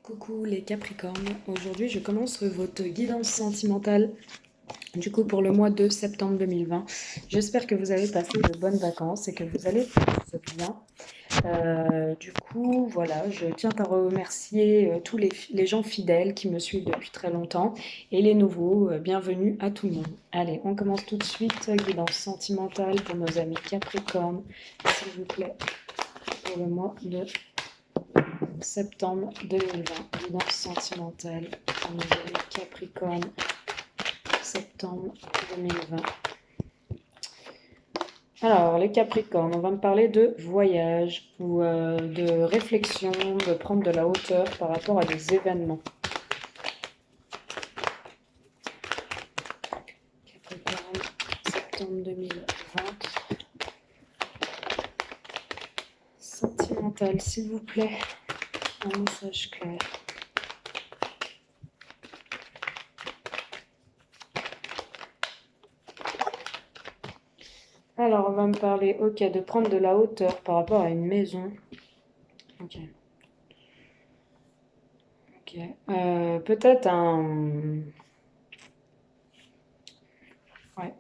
Coucou les Capricornes, aujourd'hui je commence votre guidance sentimentale du coup pour le mois de septembre 2020. J'espère que vous avez passé de bonnes vacances et que vous allez tous bien. Du coup voilà, je tiens à remercier tous les gens fidèles qui me suivent depuis très longtemps et les nouveaux, bienvenue à tout le monde. Allez, on commence tout de suite, guidance sentimentale pour nos amis Capricornes, s'il vous plaît, pour le mois de septembre 2020, guidance sentimentale pour nos amis Capricorne, septembre 2020. Alors, les Capricornes, on va me parler de voyage ou de réflexion, de prendre de la hauteur par rapport à des événements. Capricorne, septembre 2020. Sentimental, s'il vous plaît. Un message clair. Alors, on va me parler, ok, de prendre de la hauteur par rapport à une maison. Ok. Ok. Peut-être un... Ouais.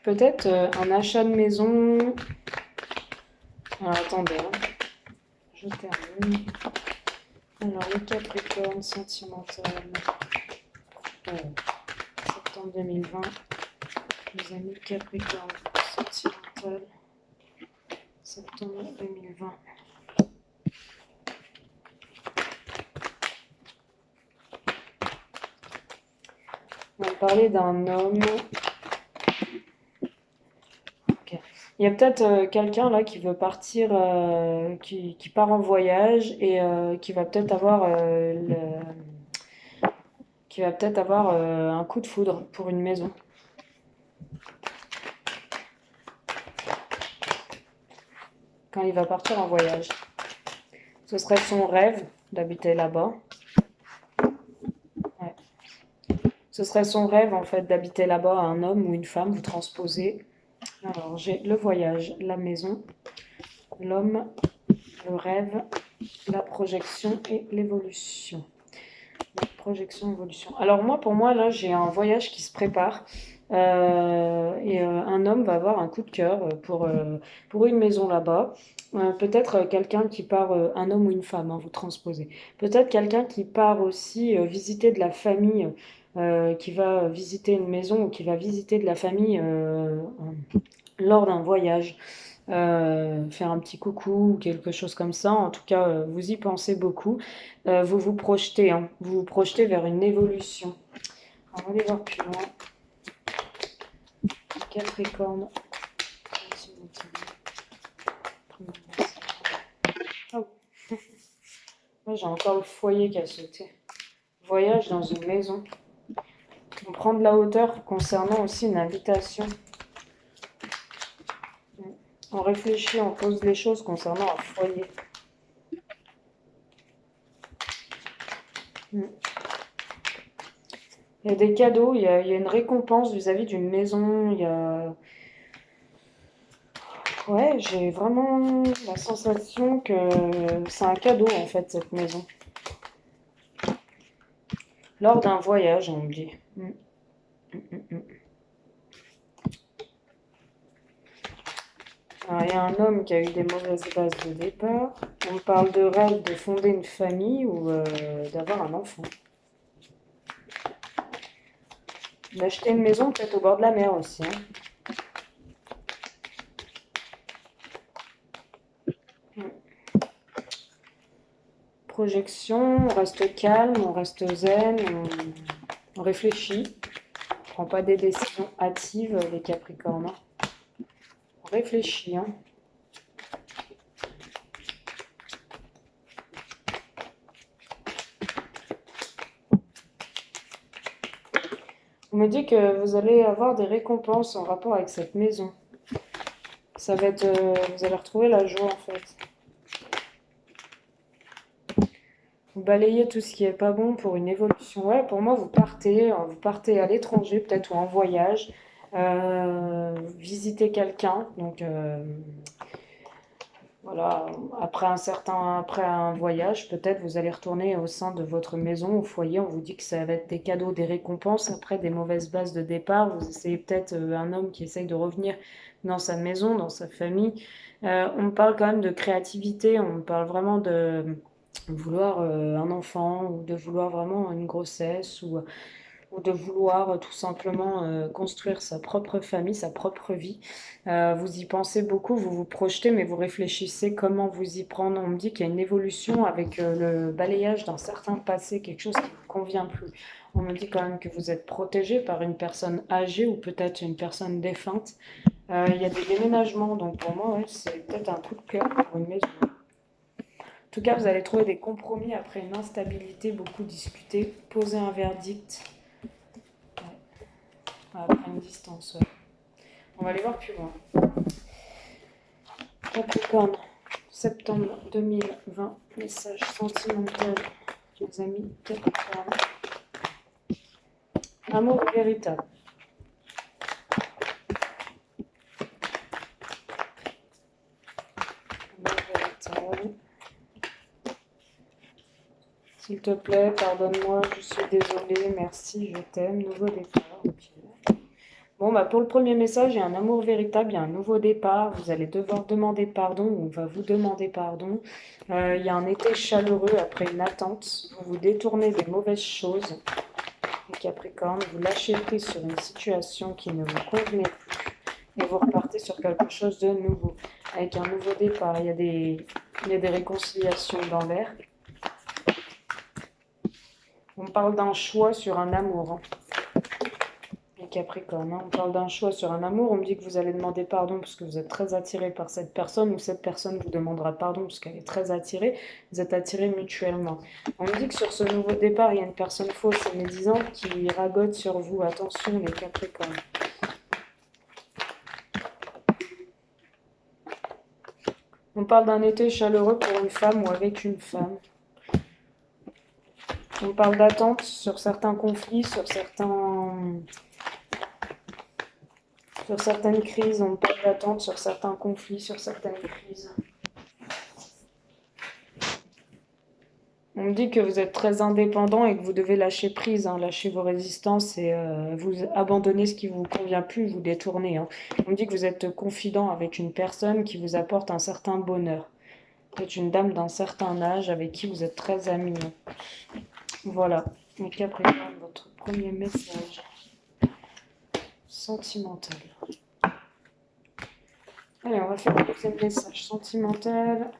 Peut-être un achat de maison. Alors, attendez, hein. Je termine. Alors, le Capricorne sentimental. Septembre 2020. Les amis Capricorne sentimental. Septembre 2020. On va parler d'un homme. Ok. Il y a peut-être quelqu'un là qui veut partir, qui part en voyage et qui va peut-être avoir un coup de foudre pour une maison. Quand il va partir en voyage. Ce serait son rêve d'habiter là-bas. Ouais. Ce serait son rêve en fait d'habiter là-bas, un homme ou une femme, vous transposez. Alors j'ai le voyage, la maison, l'homme, le rêve, la projection et l'évolution. Projection, évolution. Alors moi, pour moi, là, j'ai un voyage qui se prépare. Un homme va avoir un coup de cœur pour une maison là-bas. Peut-être quelqu'un qui part, un homme ou une femme, hein, vous transposez. Peut-être quelqu'un qui part aussi visiter de la famille, qui va visiter une maison ou qui va visiter de la famille lors d'un voyage. Faire un petit coucou ou quelque chose comme ça. En tout cas, vous y pensez beaucoup. Vous vous projetez, hein. Vous vous projetez vers une évolution. On va aller voir plus loin. Capricorne. Oh. Moi, j'ai encore le foyer qui a sauté. Voyage dans une maison. On prend de la hauteur concernant aussi une invitation. On réfléchit, on pose les choses concernant un foyer. Il y a des cadeaux, il y a une récompense vis-à-vis d'une maison, il y a... Ouais, j'ai vraiment la sensation que c'est un cadeau en fait cette maison. Lors d'un voyage, on me dit. Alors, il y a un homme qui a eu des mauvaises bases de départ. On parle de rêve de fonder une famille ou d'avoir un enfant. D'acheter une maison peut-être au bord de la mer aussi, hein. Projection, on reste calme, on reste zen, on réfléchit. On ne prend pas des décisions hâtives, les Capricornes. On réfléchit, hein. On me dit que vous allez avoir des récompenses en rapport avec cette maison. Ça va être, vous allez retrouver la joie en fait. Vous balayez tout ce qui est pas bon pour une évolution. Ouais, pour moi, vous partez à l'étranger peut-être ou en voyage, visiter quelqu'un. Donc, Voilà, après un voyage, peut-être vous allez retourner au sein de votre maison, au foyer. On vous dit que ça va être des cadeaux, des récompenses. Après des mauvaises bases de départ, vous essayez peut-être un homme qui essaye de revenir dans sa maison, dans sa famille. On parle quand même de créativité. On parle vraiment de vouloir un enfant ou de vouloir vraiment une grossesse ou de vouloir tout simplement construire sa propre famille, sa propre vie. Vous y pensez beaucoup, vous vous projetez, mais vous réfléchissez comment vous y prendre. On me dit qu'il y a une évolution avec le balayage d'un certain passé, quelque chose qui ne vous convient plus. On me dit quand même que vous êtes protégé par une personne âgée ou peut-être une personne défunte. Il y a des déménagements, donc pour moi, ouais, c'est peut-être un coup de cœur pour une maison. En tout cas, vous allez trouver des compromis après une instabilité, beaucoup discuté, poser un verdict. Ouais, après une distance, ouais. On va aller voir plus loin. Capricorne, septembre 2020, message sentimental, mes amis Capricorne. Amour véritable. Amour véritable. S'il te plaît, pardonne-moi, je suis désolée, merci, je t'aime, nouveau départ. Ok. Bon, bah pour le premier message, il y a un amour véritable, il y a un nouveau départ. Vous allez devoir demander pardon ou on va vous demander pardon. Il y a un été chaleureux après une attente. Vous vous détournez des mauvaises choses. Les Capricornes, vous lâchez prise sur une situation qui ne vous convenait plus et vous repartez sur quelque chose de nouveau, avec un nouveau départ. Il y a des réconciliations dans l'air. On parle d'un choix sur un amour, hein. Les Capricornes, hein. On parle d'un choix sur un amour. On me dit que vous allez demander pardon parce que vous êtes très attiré par cette personne ou cette personne vous demandera pardon parce qu'elle est très attirée. Vous êtes attirés mutuellement. On me dit que sur ce nouveau départ, il y a une personne fausse et médisante qui ragote sur vous. Attention les Capricornes. On parle d'un été chaleureux pour une femme ou avec une femme. On parle d'attente sur certains conflits, sur certaines crises. On parle d'attente sur certains conflits, sur certaines crises. On me dit que vous êtes très indépendant et que vous devez lâcher prise, hein, lâcher vos résistances et vous abandonner ce qui ne vous convient plus, vous détourner, hein. On me dit que vous êtes confident avec une personne qui vous apporte un certain bonheur. Vous êtes une dame d'un certain âge avec qui vous êtes très amis, hein. Voilà. Et Capricorne, votre premier message sentimental. Allez, on va faire le deuxième message sentimental.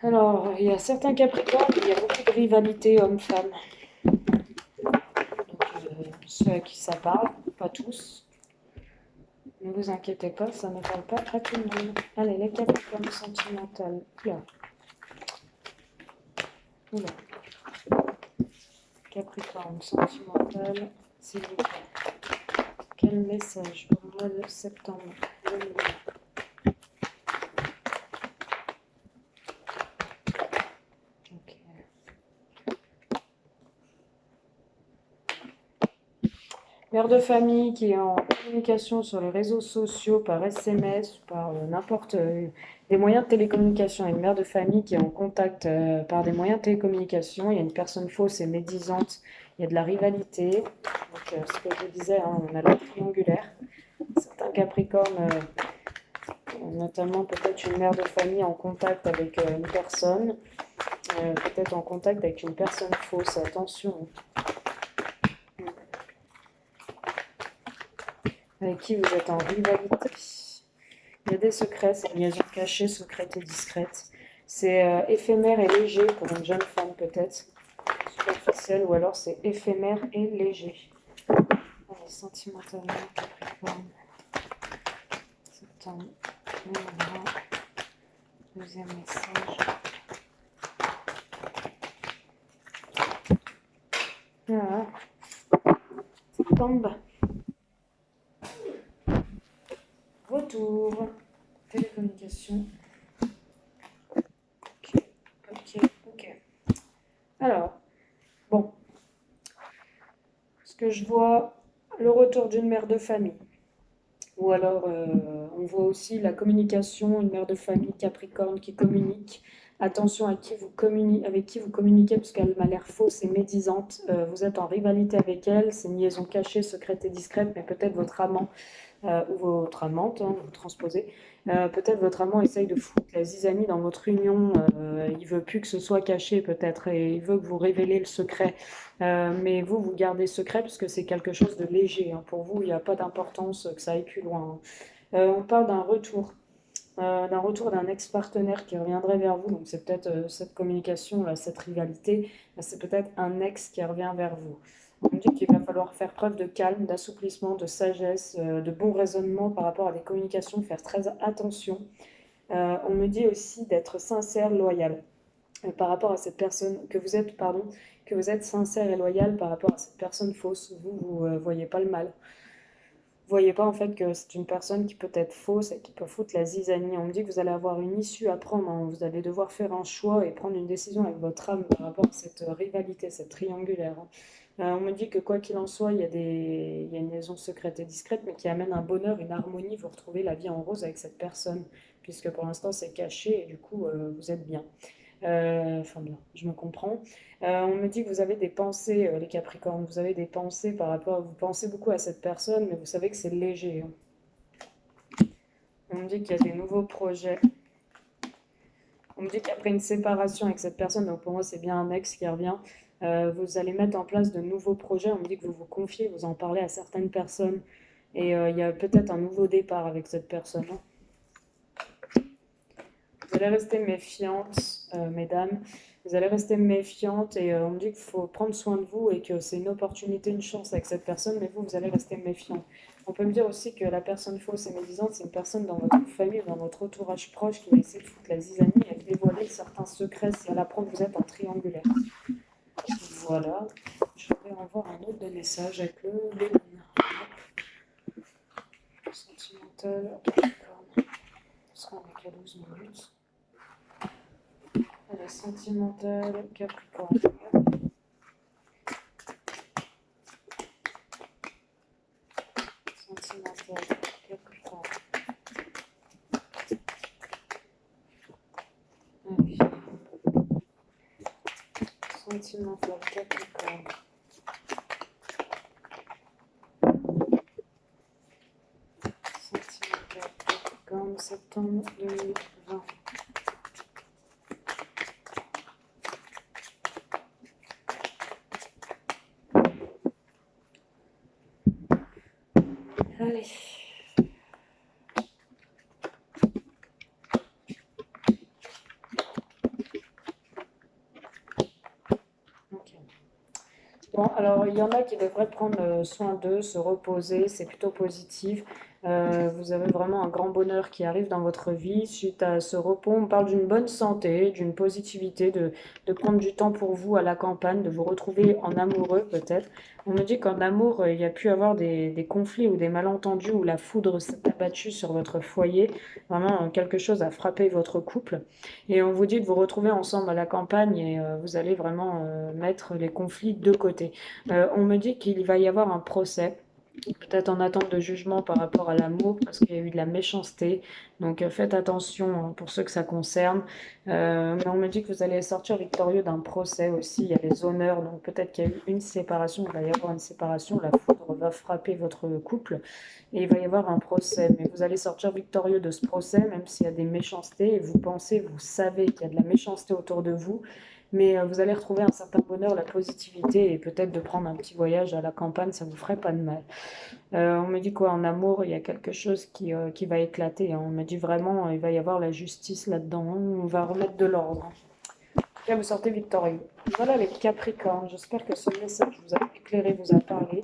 Alors, il y a certains Capricornes, il y a beaucoup de rivalité homme-femme. Donc, ceux à qui ça parle, pas tous. Ne vous inquiétez pas, ça ne parle pas à tout le monde. Allez, les Capricornes sentimentales. Oula. Oula. Capricorne sentimentale, s'il vous plaît. Quel message pour le mois de septembre 2020? Ok. Mère de famille qui est en communication sur les réseaux sociaux par SMS ou par n'importe des moyens de télécommunication. Une mère de famille qui est en contact par des moyens de télécommunication. Il y a une personne fausse et médisante. Il y a de la rivalité. Donc, ce que je disais, hein, on a la triangulaire. Certains Capricornes, notamment peut-être une mère de famille en contact avec une personne, peut-être en contact avec une personne fausse. Attention. Avec qui vous êtes en rivalité. Il y a des secrets, c'est une liaison cachée, secrète et discrète. C'est éphémère et léger pour une jeune femme peut-être, superficielle, ou alors c'est éphémère et léger. Allez, sentimentalement, Capricorne, septembre, 2020, deuxième message. Voilà, septembre. Retour, télécommunication. Ok. Alors, bon, ce que je vois, le retour d'une mère de famille. Ou alors, on On voit aussi la communication, une mère de famille Capricorne qui communique. Attention à qui vous avec qui vous communiquez, parce qu'elle m'a l'air fausse et médisante. Vous êtes en rivalité avec elle, c'est une liaison cachée, secrète et discrète, mais peut-être votre amant ou votre amante, hein, vous transposez. Peut-être votre amant essaye de foutre la zizanie dans votre union, il veut plus que ce soit caché peut-être, et il veut que vous révélez le secret. Mais vous, vous gardez secret parce que c'est quelque chose de léger, hein. Pour vous, il n'y a pas d'importance que ça aille plus loin, hein. On parle d'un retour d'un ex-partenaire qui reviendrait vers vous. Donc c'est peut-être cette communication, là, cette rivalité, c'est peut-être un ex qui revient vers vous. On me dit qu'il va falloir faire preuve de calme, d'assouplissement, de sagesse, de bon raisonnement par rapport à des communications, faire très attention. On me dit aussi d'être sincère, loyal par rapport à cette personne, que vous êtes sincère et loyal par rapport à cette personne fausse. Vous ne voyez pas le mal. Vous voyez pas en fait que c'est une personne qui peut être fausse et qui peut foutre la zizanie. On me dit que vous allez avoir une issue à prendre, hein. Vous allez devoir faire un choix et prendre une décision avec votre âme par rapport à cette rivalité, cette triangulaire, hein. On me dit que quoi qu'il en soit, il y a une liaison secrète et discrète, mais qui amène un bonheur, une harmonie. Vous retrouvez la vie en rose avec cette personne, puisque pour l'instant c'est caché et du coup vous êtes bien. Enfin bien, je me comprends. On me dit que vous avez des pensées, les Capricornes, vous avez des pensées par rapport, vous pensez beaucoup à cette personne, mais vous savez que c'est léger, hein. On me dit qu'il y a des nouveaux projets. On me dit qu'après une séparation avec cette personne, donc pour moi c'est bien un ex qui revient, vous allez mettre en place de nouveaux projets. On me dit que vous vous confiez, vous en parlez à certaines personnes, et il y a peut-être un nouveau départ avec cette personne, hein. Vous allez rester méfiante, mesdames. Vous allez rester méfiante et on me dit qu'il faut prendre soin de vous et que c'est une opportunité, une chance avec cette personne, mais vous allez rester méfiant. On peut me dire aussi que la personne fausse et médisante, c'est une personne dans votre famille ou dans votre entourage proche qui va essayer de foutre la zizanie et de dévoiler certains secrets si elle apprend que vous êtes en triangulaire. Voilà. Je vais en voir un autre de message avec le Bénin. Sentimental, Capricorne. On sera avec la 12 minutes. Elle est sentimentale, Capricorne. Sentimentale, Capricorne. Allez. Sentimentale, Capricorne. Sentimentale, Capricorne, septembre 2020. Allez. Ok. Bon, alors il y en a qui devraient prendre soin d'eux, se reposer, c'est plutôt positif. Vous avez vraiment un grand bonheur qui arrive dans votre vie suite à ce repos. On parle d'une bonne santé, d'une positivité, de prendre du temps pour vous à la campagne, de vous retrouver en amoureux peut-être. On me dit qu'en amour, il y a pu avoir des conflits ou des malentendus où la foudre s'est abattue sur votre foyer. Vraiment, quelque chose a frappé votre couple. Et on vous dit de vous retrouver ensemble à la campagne et vous allez vraiment mettre les conflits de côté. On me dit qu'il va y avoir un procès, peut-être en attente de jugement par rapport à l'amour, parce qu'il y a eu de la méchanceté. Donc faites attention, hein, pour ceux que ça concerne. Mais on me dit que vous allez sortir victorieux d'un procès aussi. Il y a les honneurs, donc peut-être qu'il y a eu une séparation, il va y avoir une séparation, la foudre va frapper votre couple et il va y avoir un procès. Mais vous allez sortir victorieux de ce procès, même s'il y a des méchancetés, et vous pensez, vous savez qu'il y a de la méchanceté autour de vous. Mais vous allez retrouver un certain bonheur, la positivité, et peut-être de prendre un petit voyage à la campagne, ça vous ferait pas de mal. On me dit quoi, en amour, il y a quelque chose qui va éclater, hein. On me dit vraiment, il va y avoir la justice là-dedans, hein. On va remettre de l'ordre, hein. En tout cas, vous sortez victorieux. Voilà les Capricornes, j'espère que ce message vous a éclairé, vous a parlé.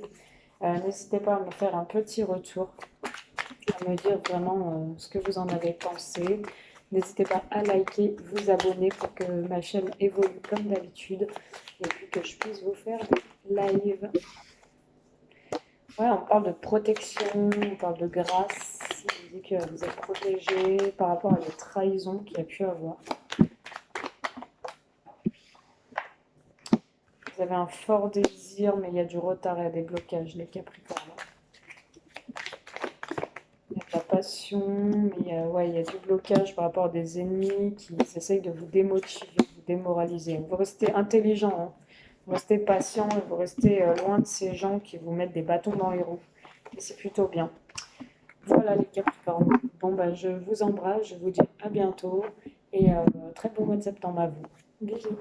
N'hésitez pas à me faire un petit retour, à me dire vraiment ce que vous en avez pensé. N'hésitez pas à liker, vous abonner pour que ma chaîne évolue comme d'habitude et puis que je puisse vous faire des lives. Ouais, on parle de protection, on parle de grâce. Il dit que vous êtes protégé par rapport à des trahisons qu'il y a pu avoir. Vous avez un fort désir, mais il y a du retard et des blocages, les Capricornes. Il y a de la passion. passion, mais ouais, il y a du blocage par rapport à des ennemis qui essayent de vous démotiver, de vous démoraliser. Vous restez intelligent, hein. Vous restez patient et vous restez loin de ces gens qui vous mettent des bâtons dans les roues. Et c'est plutôt bien. Voilà les Capricornes. Bon, bah, je vous embrasse, je vous dis à bientôt et très bon mois de septembre à vous. Bisous.